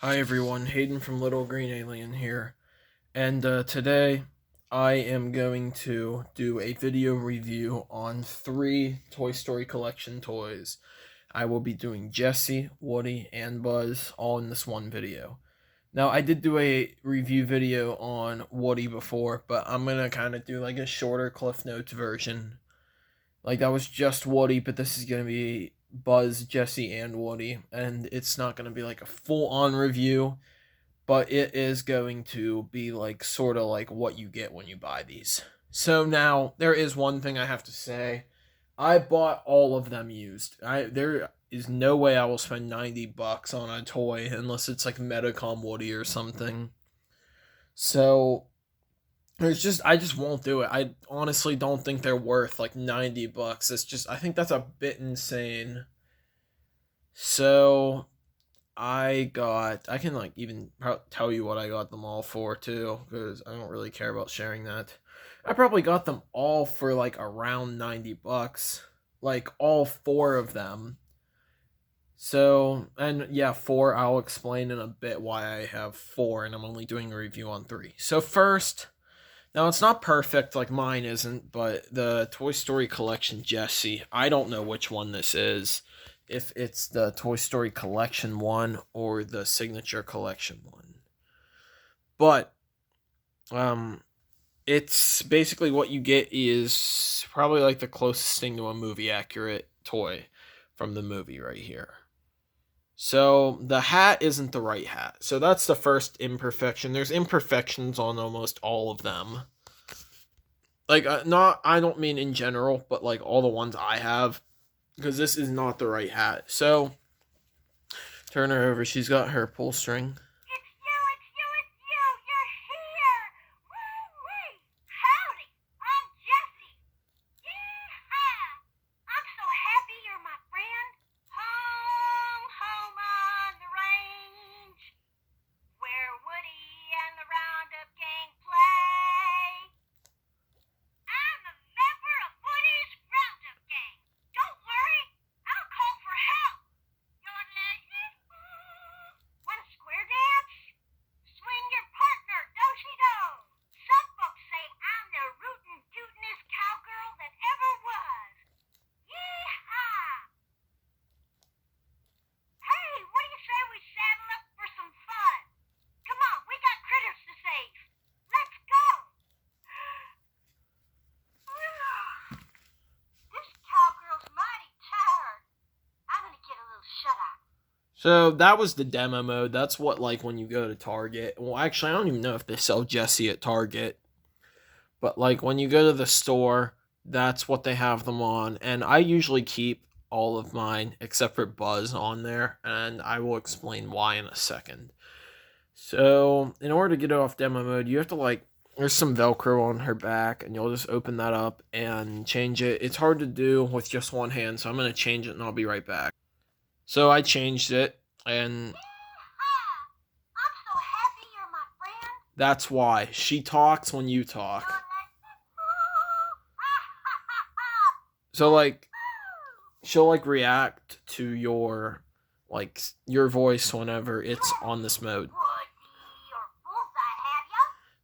Hi everyone, Hayden from Little Green Alien here, and today I am going to do a video review on 3 Toy Story collection toys. I will be doing Jessie, Woody, and Buzz all in this one video. Now, I did do a review video on Woody before, but I'm going to kind of do like a shorter Cliff Notes version. Like that was just Woody, but this is going to be Buzz, Jessie, and Woody, and it's not going to be like a full-on review, but it is going to be like sort of like what you get when you buy these. So now there is one thing I have to say. I bought all of them used. There is no way I will spend $90 on a toy unless it's like Metacom Woody or something. So I just won't do it. I honestly don't think they're worth like $90. It's just I think that's a bit insane. So I can like even tell you what I got them all for too, because I don't really care about sharing that. I probably got them all for like around $90, like all 4 of them. So, and yeah, 4, I'll explain in a bit why I have 4 and I'm only doing a review on 3. So first, now it's not perfect like mine isn't, but the Toy Story Collection Jessie, I don't know which one this is, if it's the Toy Story Collection one or the Signature Collection one. But it's basically what you get is probably like the closest thing to a movie accurate toy from the movie right here. So the hat isn't the right hat. So that's the first imperfection. There's imperfections on almost all of them. Like not I don't mean in general, but like all the ones I have, because this is not the right hat. So turn her over. She's got her pull string. You're here! Woo-wee! Howdy! I'm Jessie! Yeehaw! I'm so happy you're my friend. Home on the range, where Woody and the Roundup gang play. I'm a member of Woody's Roundup gang. Don't worry, I'll call for help. Want a square dance? Swing your partner, do-she-do. Some folks say I'm the rootin' tootin'est cowgirl that ever was. Yee-haw! Hey, what do you say we saddle up for some fun? Come on, we got critters to save. Let's go! This cowgirl's mighty tired. I'm gonna get a little shut-eye. So that was the demo mode. That's what like when you go to Target. Well, actually, I don't even know if they sell Jessie at Target, but like when you go to the store, that's what they have them on. And I usually keep all of mine except for Buzz on there, and I will explain why in a second. So in order to get it off demo mode, you have to like there's some Velcro on her back, and you'll just open that up and change it. It's hard to do with just one hand, so I'm gonna change it and I'll be right back. So I changed it, and I'm so happy you're my friend. that's why she talks when you talk. So like she'll like react to your voice whenever it's on this mode.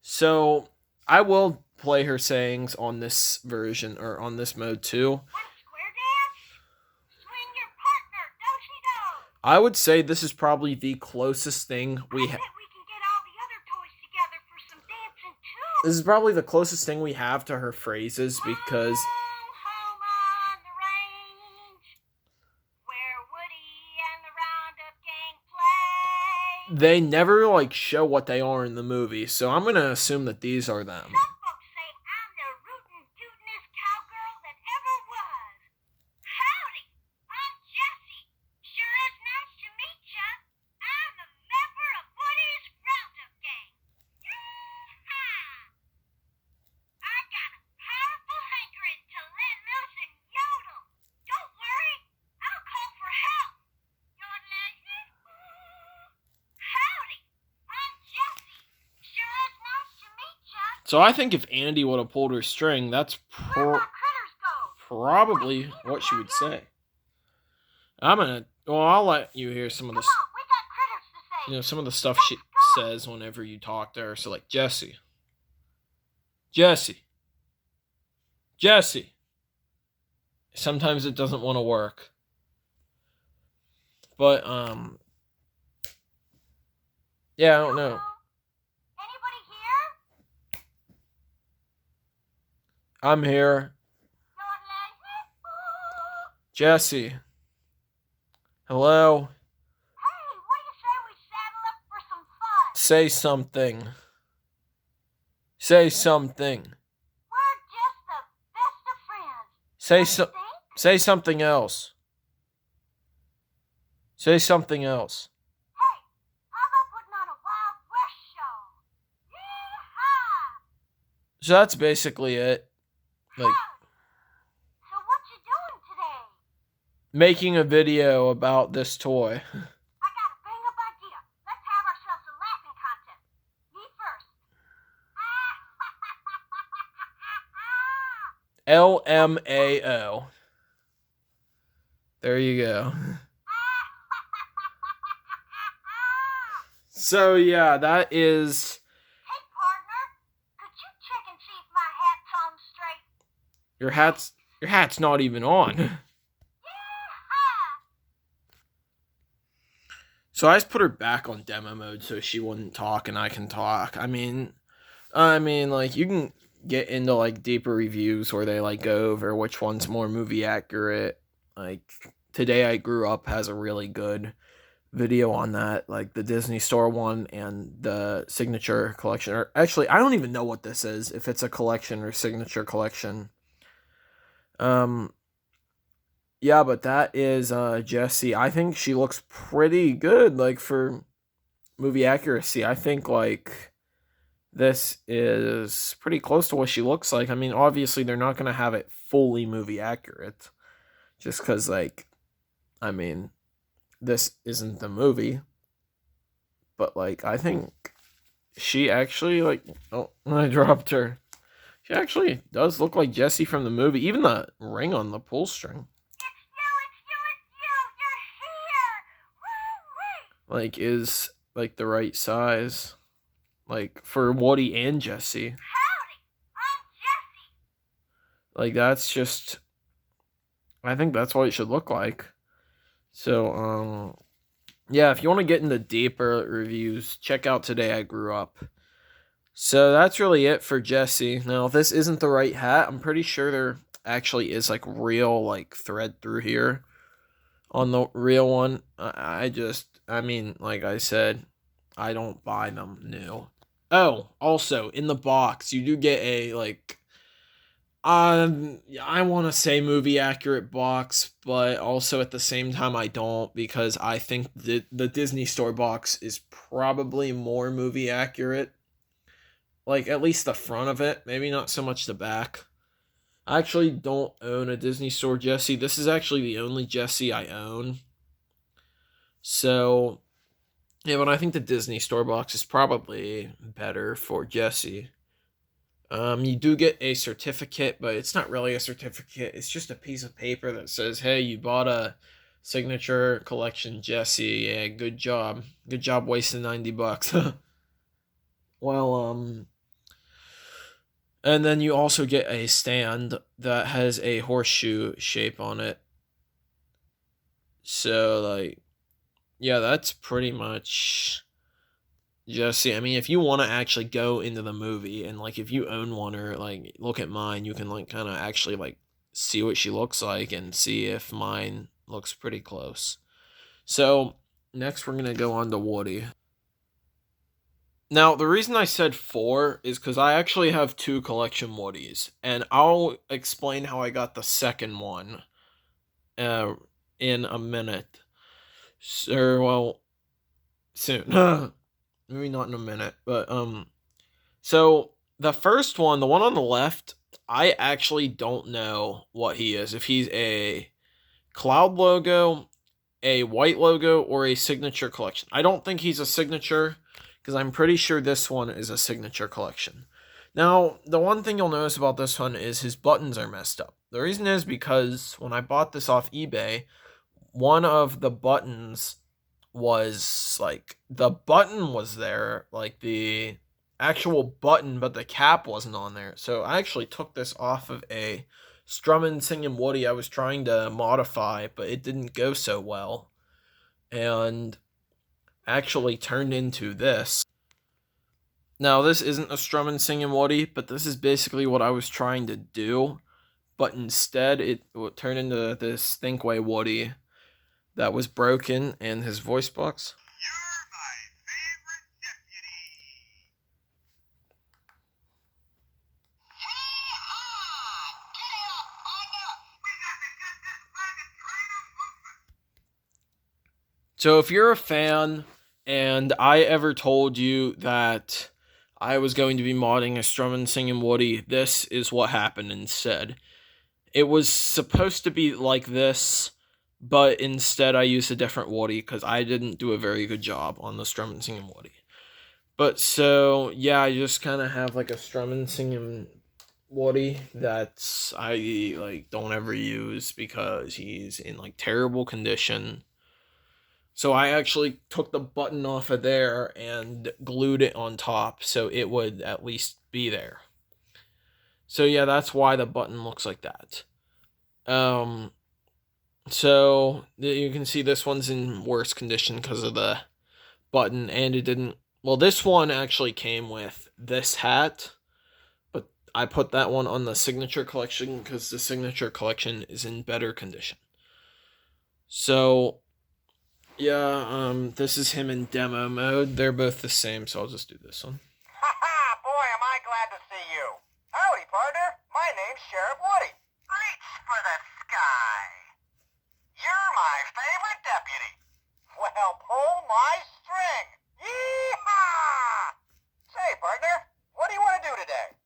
So I will play her sayings on this version or on this mode too. I would say this is probably the closest thing we have. This is probably the closest thing we have to her phrases because Home on the range, where Woody and the Roundup gang play. they never like show what they are in the movie. So I'm going to assume that these are them. Some folks say I'm the rootin' tootin'est cowgirl that ever was. Howdy, I'm Jessie. Sure is nice to meet ya. I'm a member of Woody's Roundup gang. Yeehaw! I got a powerful hankering to let loose and yodel. Don't worry, I'll call for help. Howdy, I'm Jessie. Sure is nice to meet ya. So I think if Andy would have pulled her string, that's Where my critters go? probably what she would say. I'll let you hear some of Come this. on, we got critters to you know, some of the stuff she says whenever you talk to her. So like, Jessie, Jessie, Jessie. Sometimes it doesn't want to work. But yeah, I don't know. Anybody here? I'm here. Jessie. Hello? Hey, what do you say we saddle up for some fun? Say something. Say something. We're just the best of friends. Say something else. Say something else. Hey, how about putting on a Wild West show? Yeehaw! So that's basically it. Like, So what you doing today? making a video about this toy. I got a bang-up idea. Let's have ourselves a laughing contest. Me first. LMAO. There you go. So yeah, that is. Hey partner, could you check and see if my hat's on straight? Your hat's not even on. Yeehaw! So I just put her back on demo mode so she wouldn't talk and I can talk. I mean, like, you can get into like deeper reviews where they like go over which one's more movie accurate. Like, Today I Grew Up has a really good video on that, like the Disney Store one and the Signature Collection. Or actually, I don't even know what this is, if it's a collection or Signature Collection. Yeah, but that is Jessie. I think she looks pretty good, like, for movie accuracy. I think like this is pretty close to what she looks like. I mean, obviously they're not gonna have it fully movie accurate, just because, like, I mean, this isn't the movie. But like, I think she actually, like, oh, I dropped her. She actually does look like Jessie from the movie. Even the ring on the pull string, You're here! like, is like the right size, like, for Woody and Jessie. Howdy! I'm Jessie! Like, that's just, I think that's what it should look like. So, yeah, if you want to get into deeper reviews, check out Today I Grew Up. So that's really it for Jessie. Now, if this isn't the right hat, I'm pretty sure there actually is like real like thread through here on the real one. I mean, like I said, I don't buy them new. Oh, also in the box, you do get a like, I want to say movie accurate box, but also at the same time I don't, because I think the Disney Store box is probably more movie accurate. Like, at least the front of it, maybe not so much the back. I actually don't own a Disney Store Jessie. This is actually the only Jessie I own. So, yeah, but I think the Disney Store box is probably better for Jessie. You do get a certificate, but it's not really a certificate. It's just a piece of paper that says, hey, you bought a Signature Collection Jessie. Yeah, good job. Good job wasting $90. Well, and then you also get a stand that has a horseshoe shape on it. So, like, yeah, that's pretty much Jessie. I mean, if you want to actually go into the movie and, like, if you own one or, like, look at mine, you can, like, kind of actually, like, see what she looks like and see if mine looks pretty close. So, next we're going to go on to Woody. Now, the reason I said 4 is because I actually have 2 collection Woodies, and I'll explain how I got the second one in a minute. So, well, soon. Maybe not in a minute, but, so, the first one, the one on the left, I actually don't know what he is. If he's a cloud logo, a white logo, or a Signature Collection. I don't think he's a Signature, because I'm pretty sure this one is a Signature Collection. Now, the one thing you'll notice about this one is his buttons are messed up. The reason is because when I bought this off eBay, one of the buttons was like the button was there, like the actual button, but the cap wasn't on there. So I actually took this off of a Strum Singing Woody I was trying to modify, but it didn't go so well, and actually turned into this. Now this isn't a Strum Singing Woody, but this is basically what I was trying to do. But instead, it turned into this Thinkway Woody that was broken in his voice box. You're my favorite deputy. Hee-haw! Giddy up, partner. We got to get this wagon trainer moving. So if you're a fan and I ever told you that I was going to be modding a Strum Singing Woody, this is what happened instead. It was supposed to be like this, but instead I used a different Woody because I didn't do a very good job on the Strum Singing Woody. But so, yeah, I just kind of have like a Strum Singing Woody that I like don't ever use because he's in like terrible condition. So I actually took the button off of there and glued it on top so it would at least be there. So yeah, that's why the button looks like that. So you can see this one's in worse condition because of the button, and it didn't. Well, this one actually came with this hat, but I put that one on the Signature Collection because the Signature Collection is in better condition. So yeah, this is him in demo mode. They're both the same, so I'll just do this one. Ha-ha! Boy, am I glad to see you. Howdy, partner. My name's Sheriff Woody. Reach for the sky. You're my favorite deputy. Well, pull my string. Yee-haw! Say, partner, what do you want to do today?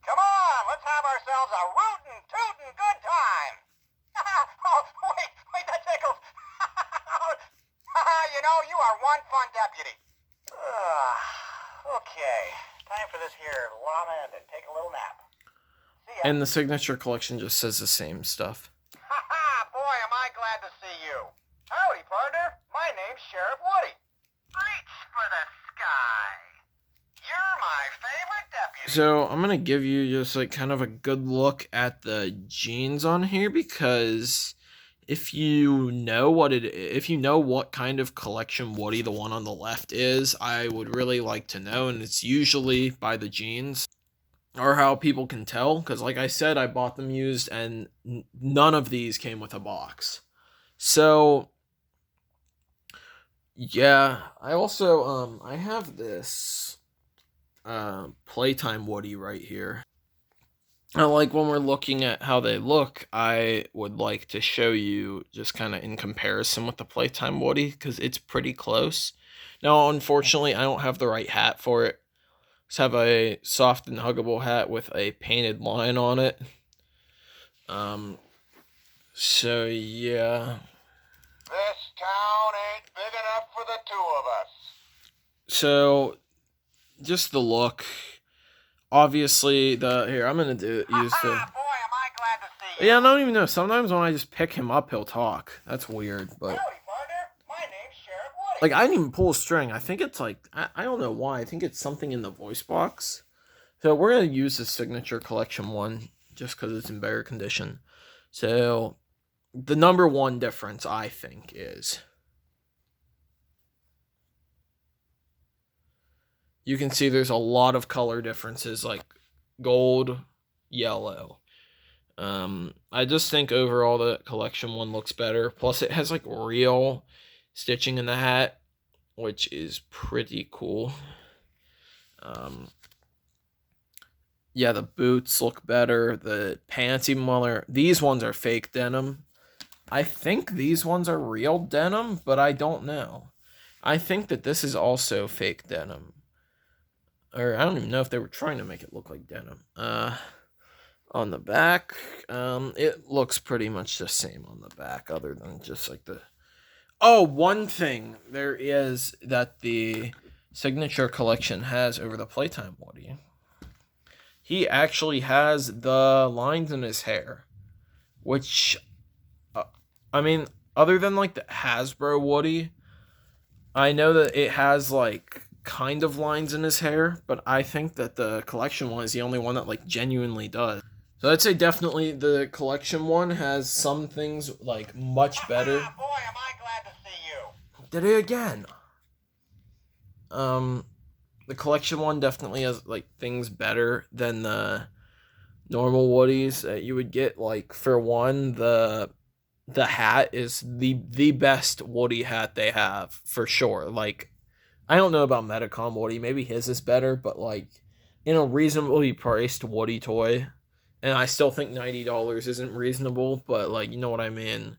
Come on, let's have ourselves a rootin', tootin' good time. Oh, wait, that tickles. You know, you are one fun deputy. Okay, time for this here llama to take a little nap. See ya. And the Signature Collection just says the same stuff. Ha-ha! Boy, am I glad to see you. Howdy, partner. My name's Sheriff Woody. Reach for the sky. You're my favorite deputy. So I'm gonna give you just like kind of a good look at the jeans on here, because if you know what kind of collection Woody the one on the left is, I would really like to know, and it's usually by the jeans or how people can tell, because like I said, I bought them used and none of these came with a box. So yeah, I also I have this Playtime Woody right here. Like when we're looking at how they look, I would like to show you just kind of in comparison with the Playtime Woody, because it's pretty close. Now, unfortunately, I don't have the right hat for it. Just have a soft and huggable hat with a painted line on it. So yeah. This town ain't big enough for the two of us. So just the look. Obviously, here I'm gonna use the. Boy, am I glad to see you. Yeah, I don't even know. Sometimes when I just pick him up, he'll talk. That's weird, but Howdy, partner. My name's Sheriff Woody. like I didn't even pull a string. I think it's like I don't know why. I think it's something in the voice box. So we're gonna use the Signature Collection one just because it's in better condition. So the number one difference I think is you can see there's a lot of color differences, like gold, yellow. I just think overall the collection one looks better. Plus it has like real stitching in the hat, which is pretty cool. Yeah, the boots look better. The pants, even while these ones are fake denim. I think these ones are real denim, but I don't know. I think that this is also fake denim. Or I don't even know if they were trying to make it look like denim. On the back, it looks pretty much the same on the back, other than just like the... Oh, one thing there is that the Signature Collection has over the Playtime Woody. He actually has the lines in his hair, which, I mean, other than like the Hasbro Woody, I know that it has like kind of lines in his hair, but I think that the collection one is the only one that like genuinely does. So I'd say definitely the collection one has some things like much better. Boy, am I glad to see you. Did it again? The collection one definitely has like things better than the normal Woodies that you would get. Like for one, the hat is the best Woody hat they have for sure. Like I don't know about Metacom Woody, maybe his is better, but like in a reasonably priced Woody toy, and I still think $90 isn't reasonable, but like you know what I mean.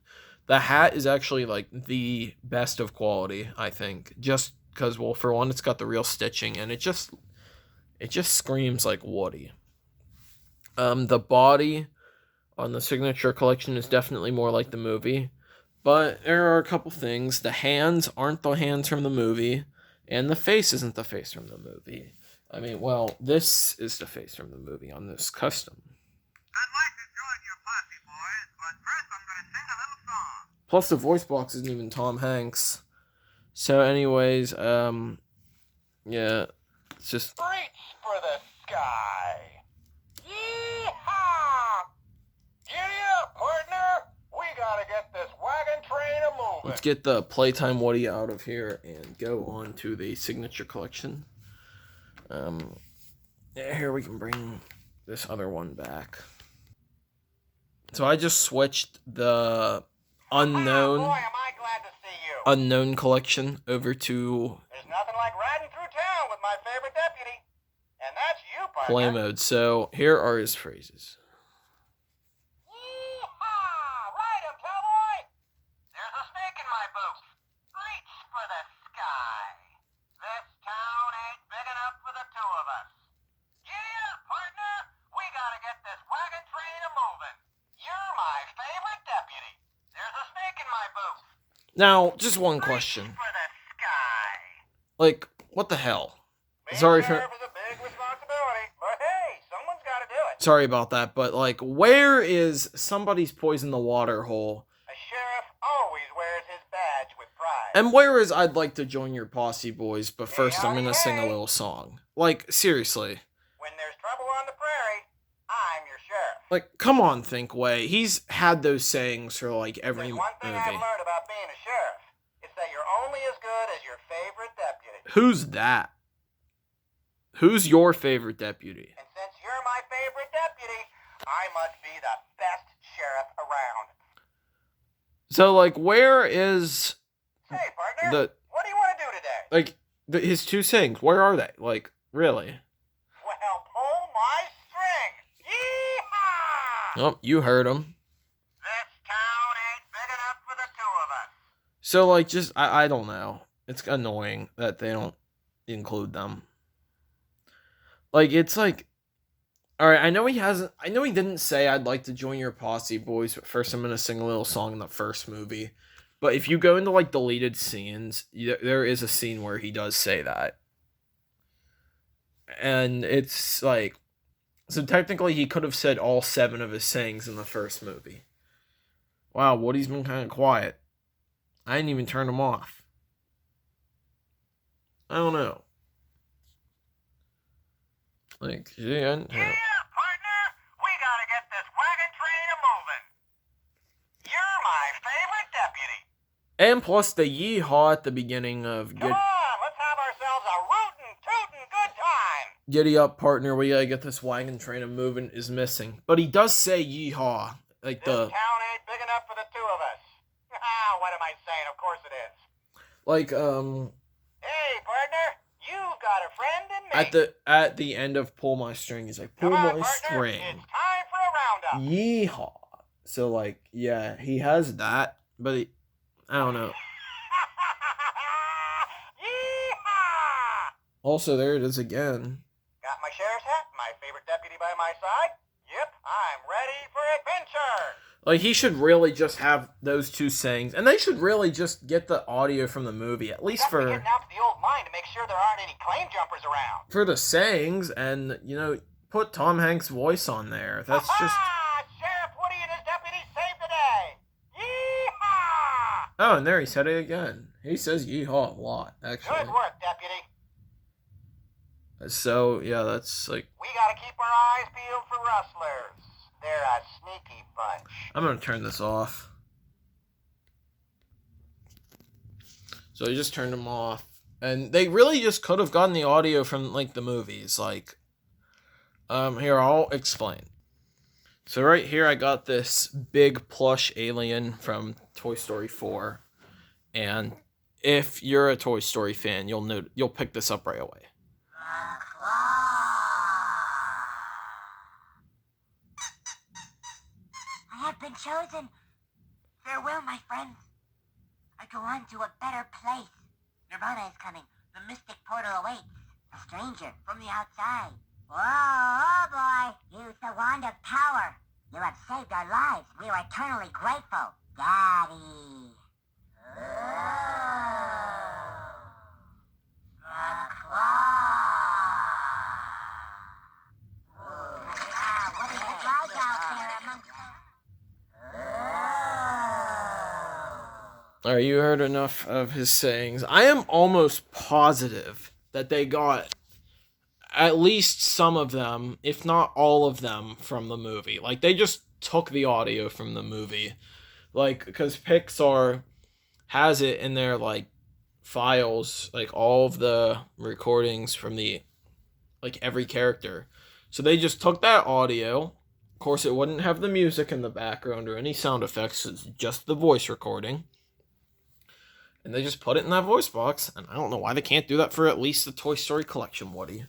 The hat is actually like the best of quality, I think, just because well, for one, it's got the real stitching, and it just screams like Woody. The body on the signature collection is definitely more like the movie, but there are a couple things. The hands aren't the hands from the movie, and the face isn't the face from the movie. I mean, well, this is the face from the movie on this custom. I'd like to join your posse, boys, but first I'm going to sing a little song. Plus, the voice box isn't even Tom Hanks. So, anyways, yeah, it's just Reach for the sky. Yee-haw! Giddy up, partner. We gotta get this wagon train a-moving. let's get the Playtime Woody out of here and go on to the signature collection. Yeah, here we can bring this other one back. So I just switched the unknown Boy, am I glad to see you. unknown collection over to There's nothing like riding through town with my favorite deputy. And that's you, partner. play mode. So here are his phrases. Yee-haw! Ride him, cowboy! There's a snake in my boot. Reach for the sky. This town ain't big enough for the two of us. Giddy up, partner! We gotta get this wagon train a-moving. You're my favorite deputy. There's a snake in my boot. Now, just one question. Reach for the sky. Like, what the hell? Being Sorry for sheriff is a big responsibility, but hey, someone's gotta do it. sorry about that, but like, where is somebody's poisoned the water hole? A sheriff always wears his badge with pride. And where is I'd like to join your posse, boys, but first I'm gonna sing a little song. Like, seriously. When there's trouble on the prairie, I'm your sheriff. Like, come on, Thinkway. He's had those sayings for like every There's one thing I've movie. learned about being a sheriff. It's that you're only as good as your favorite deputy. Who's that? Who's your favorite deputy? And since you're my favorite deputy, I must be the best sheriff around. So, like, where is Hey, partner, the what do you want to do today? like his two sayings? Where are they? Like, really? Well, pull my string. Yee-haw! Oh, you heard him. This town ain't big enough for the two of us. So, like, just I don't know. It's annoying that they don't include them. Like, it's like, all right. I know he hasn't. I know he didn't say I'd like to join your posse, boys. But first, I'm gonna sing a little song in the first movie. But if you go into like deleted scenes, there is a scene where he does say that, and it's like, so technically he could have said all 7 of his sayings in the first movie. Wow, Woody's been kind of quiet. I didn't even turn him off. I don't know. Like, yeah. Yeah, partner, we gotta get this wagon train a-moving. You're my favorite deputy. And plus the yeehaw at the beginning of Come on, let's have ourselves a rootin', tootin' good time. Giddy up, partner, we gotta get this wagon train a moving is missing. But he does say yeehaw. Like This town ain't big enough for the two of us. What am I saying? Of course it is. like Hey, partner, you've got a friend in me. at the end of Pull My String, he's like, pull Come on, my partner, string. it's time for a roundup. Yeehaw. So like, yeah, he has that, but I don't know. Yee-haw! Also, there it is again. Got my sheriff's hat, my favorite deputy by my side. Yep, I'm ready for adventure. Like, he should really just have those 2 sayings, and they should really just get the audio from the movie, at least Got to be for getting out to the old mine to make sure there aren't any claim jumpers around. for the sayings, and you know, put Tom Hanks' voice on there. That's just Sheriff Woody and his deputies saved the day. Yee-haw! Oh, and there he said it again. He says yeehaw a lot, actually. Good work, Deputy. So, yeah, that's like... We gotta keep our eyes peeled for rustlers. They're a sneaky bunch. I'm gonna turn this off. So I just turned them off. And they really just could have gotten the audio from, like, the movies. Like, here, I'll explain. So right here, I got this big plush alien from Toy Story 4. And if you're a Toy Story fan, you'll pick this up right away. I have been chosen. Farewell, my friends. I go on to a better place. Nirvana is coming. The mystic portal awaits. A stranger from the outside. Whoa, oh boy. Use the wand of power. You have saved our lives. We are eternally grateful. Daddy. What is it like out there amongst Alright, you heard enough of his sayings. I am almost positive that they got at least some of them, if not all of them, from the movie. Like, they just took the audio from the movie. Like, because Pixar has it in their, like, files, like, all of the recordings from the, like, every character. So they just took that audio. Of course, it wouldn't have the music in the background or any sound effects. It's just the voice recording. And they just put it in that voice box. And I don't know why they can't do that for at least the Toy Story collection, Woody.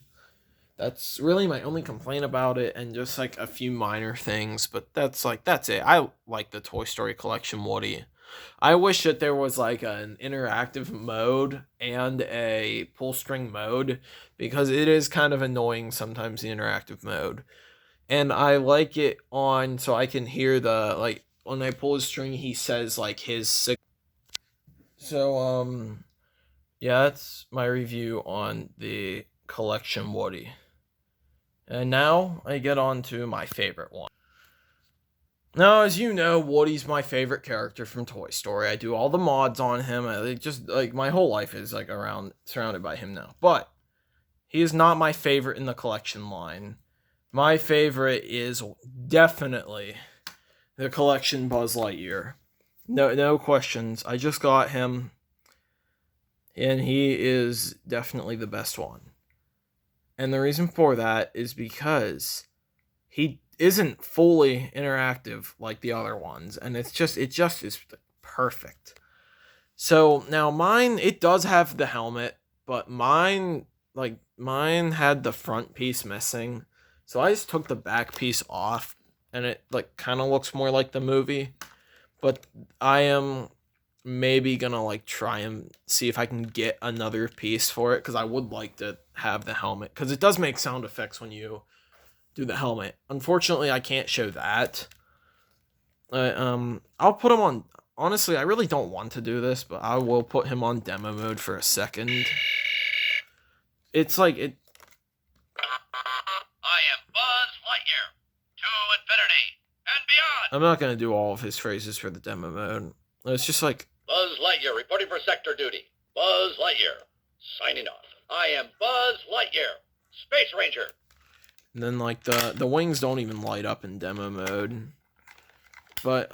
That's really my only complaint about it, and just like a few minor things, but that's it. I like the Toy Story collection, Woody. I wish that there was like an interactive mode and a pull string mode, because it is kind of annoying sometimes, the interactive mode. And I like it on so I can hear the, like, when I pull his string, he says like his. So yeah, that's my review on the collection, Woody. And now I get on to my favorite one. Now, as you know, Woody's my favorite character from Toy Story. I do all the mods on him. I just, like, my whole life is like surrounded by him now. But he is not my favorite in the collection line. My favorite is definitely the collection Buzz Lightyear. No questions. I just got him, and he is definitely the best one. And the reason for that is because he isn't fully interactive like the other ones, and it just is perfect. So now mine, it does have the helmet, but mine had the front piece missing. So I just took the back piece off, and it like kind of looks more like the movie. But I am maybe gonna like try and see if I can get another piece for it, because I would like to have the helmet, because it does make sound effects when you do the helmet. Unfortunately, I can't show that. I'll put him on. Honestly, I really don't want to do this, but I will put him on demo mode for a second. It's like it. I am Buzz Lightyear, to infinity and beyond. I'm not gonna do all of his phrases for the demo mode. It's just like Buzz Lightyear reporting for sector duty. Buzz Lightyear signing off. I am Buzz Lightyear, Space Ranger. And then like the wings don't even light up in demo mode. But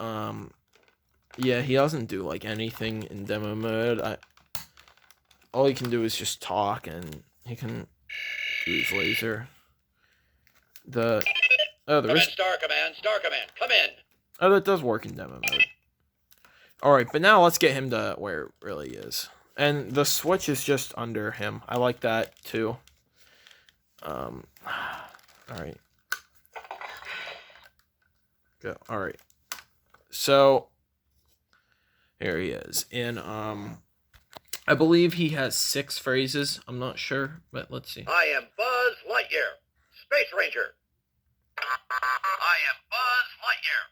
yeah, he doesn't do like anything in demo mode. All he can do is just talk, and he can do his laser. Come in, Star Command, come in. Oh, that does work in demo mode. Alright, but now let's get him to where it really is. And the switch is just under him. I like that too. Alright. Go. Alright. So here he is. And I believe he has 6 phrases. I'm not sure, but let's see. I am Buzz Lightyear, Space Ranger. I am Buzz Lightyear.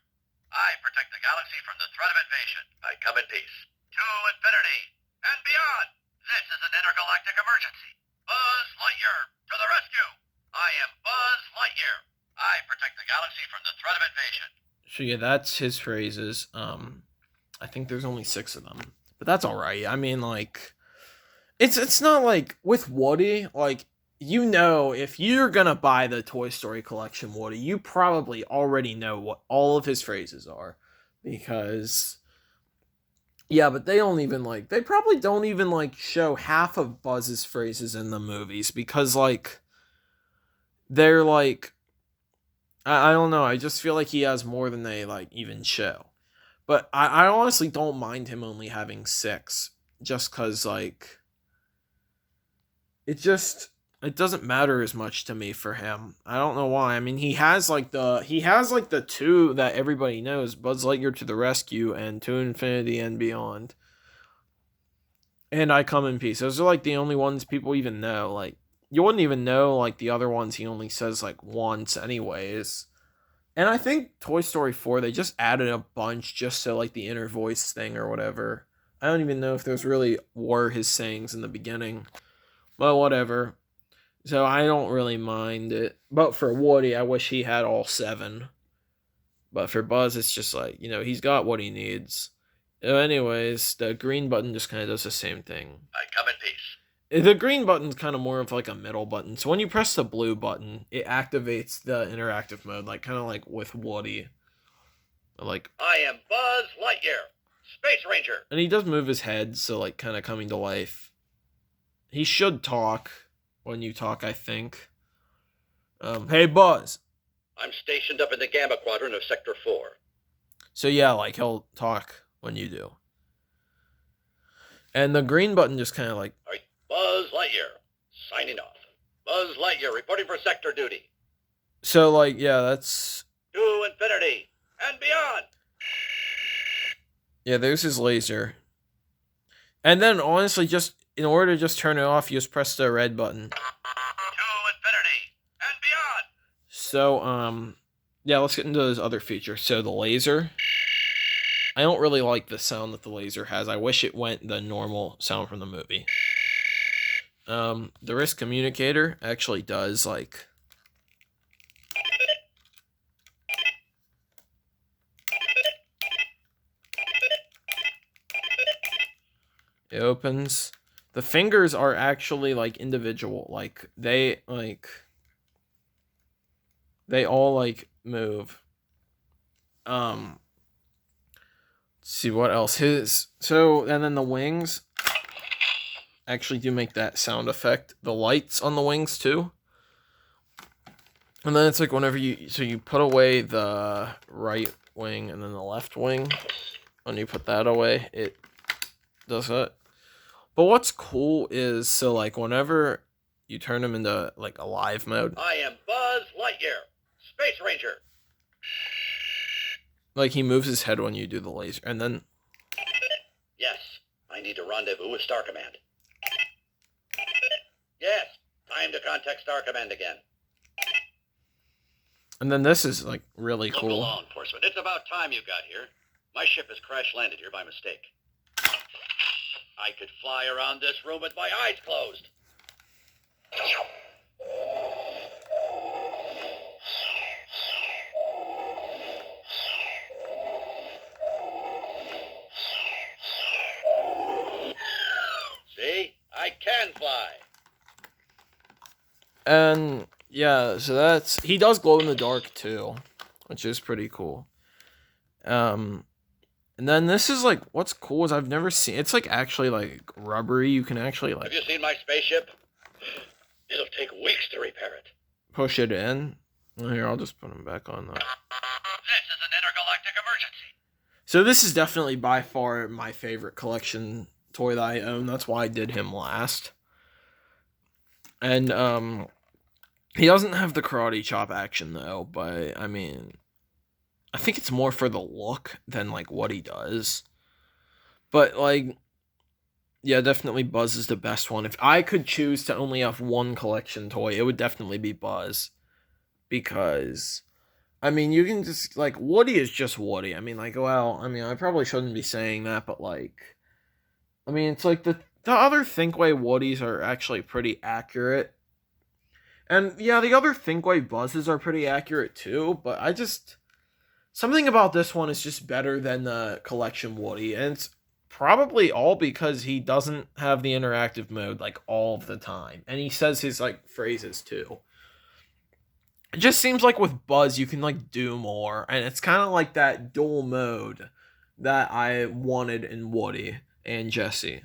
I protect the galaxy from the threat of invasion. I come in peace. To infinity and beyond. This is an intergalactic emergency. Buzz Lightyear, to the rescue. I am Buzz Lightyear. I protect the galaxy from the threat of invasion. So yeah, that's his phrases. I think there's only 6 of them, but that's all right. I mean, like, it's not like with Woody, like, if you're gonna buy the Toy Story collection Woody, you probably already know what all of his phrases are, because yeah, but they probably don't even like show half of Buzz's phrases in the movies, because like they're like, I don't know, I just feel like he has more than they like even show. But I honestly don't mind him only having 6, just because, like, it doesn't matter as much to me for him. I don't know why. I mean, he has like the 2 that everybody knows, Buzz Lightyear to the Rescue and To Infinity and Beyond. And I Come in Peace. Those are like the only ones people even know. Like, you wouldn't even know like the other ones he only says like once anyways. And I think Toy Story 4, they just added a bunch just so, like, the inner voice thing or whatever. I don't even know if those really were his sayings in the beginning. But whatever. So I don't really mind it. But for Woody, I wish he had all 7. But for Buzz, it's just like, he's got what he needs. Anyways, the green button just kind of does the same thing. I come in peace. The green button's kind of more of like a middle button. So when you press the blue button, it activates the interactive mode, like kind of like with Woody. Like, I am Buzz Lightyear, Space Ranger. and he does move his head, so like kind of coming to life. He should talk when you talk, I think. Hey Buzz. I'm stationed up in the Gamma Quadrant of Sector 4. So yeah, like he'll talk when you do. And the green button just kind of like, All right, Buzz Lightyear, signing off. Buzz Lightyear reporting for sector duty. so like, yeah, that's, To infinity and beyond. yeah, there's his laser. And then honestly, just in order to just turn it off, you just press the red button. To infinity and beyond. So, yeah, let's get into those other features. So the laser, I don't really like the sound that the laser has. I wish it went the normal sound from the movie. The wrist communicator actually does like, it opens. The fingers are actually like individual. Like they all like move. Let's see what else. And then the wings actually do make that sound effect. The lights on the wings too. And then it's like whenever you put away the right wing and then the left wing, when you put that away, it does that. But what's cool is, so like whenever you turn him into like a live mode, I am Buzz Lightyear, Space Ranger. like he moves his head when you do the laser, and then Yes, I need to rendezvous with Star Command. Yes, time to contact Star Command again. this is like really Local cool. law enforcement, it's about time you got here. My ship has crash landed here by mistake. I could fly around this room with my eyes closed. See? I can fly. And yeah, so he does glow in the dark too, which is pretty cool. And then this is like, what's cool is I've never seen, it's like actually like rubbery. You can actually like Have you seen my spaceship? It'll take weeks to repair it. push it in. Here, I'll just put him back on though. This is an intergalactic emergency. So this is definitely by far my favorite collection toy that I own. That's why I did him last. And he doesn't have the karate chop action though, but I mean, I think it's more for the look than like what he does. But like, yeah, definitely Buzz is the best one. If I could choose to only have one collection toy, it would definitely be Buzz. Because, I mean, you can just, like, Woody is just Woody. I mean, like, well, I mean, I probably shouldn't be saying that, but, like, I mean, it's like the other Thinkway Woodies are actually pretty accurate. And, yeah, the other Thinkway Buzzes are pretty accurate, too, but something about this one is just better than the collection Woody, and it's probably all because he doesn't have the interactive mode like all of the time, and he says his like phrases too. It just seems like with Buzz you can like do more, and it's kind of like that dual mode that I wanted in Woody and Jessie.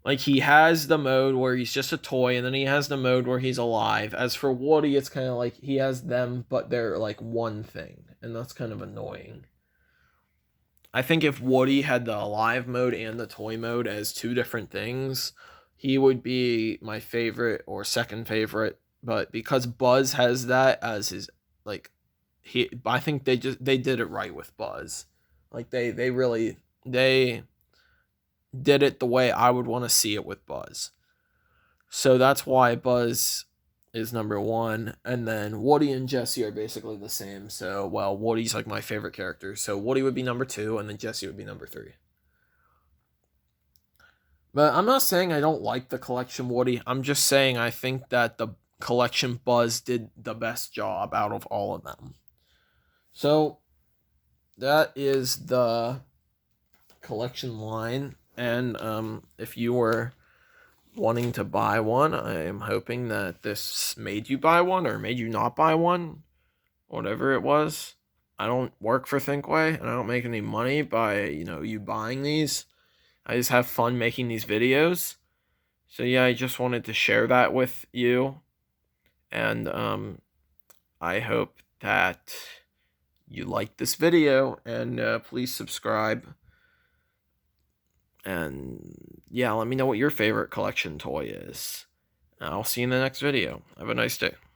Like he has the mode where he's just a toy, and then he has the mode where he's alive. As for Woody, it's kind of like he has them, but they're like one thing, and that's kind of annoying. I think if Woody had the alive mode and the toy mode as two different things, he would be my favorite or second favorite. But because Buzz has that as his like I think they did it right with Buzz. Like they really they did it the way I would want to see it with Buzz. So that's why Buzz is number one, and then Woody and Jessie are basically the same. So, well, Woody's like my favorite character, so Woody would be number two, and then Jessie would be number three. But I'm not saying I don't like the collection Woody. I'm just saying I think that the collection Buzz did the best job out of all of them. So that is the collection line, and if you were wanting to buy one, I am hoping that this made you buy one or made you not buy one, whatever it was. I don't work for Thinkway, and I don't make any money by you buying these. I just have fun making these videos. So yeah, I just wanted to share that with you, and I hope that you liked this video, and please subscribe. And yeah, let me know what your favorite collection toy is. I'll see you in the next video. Have a nice day.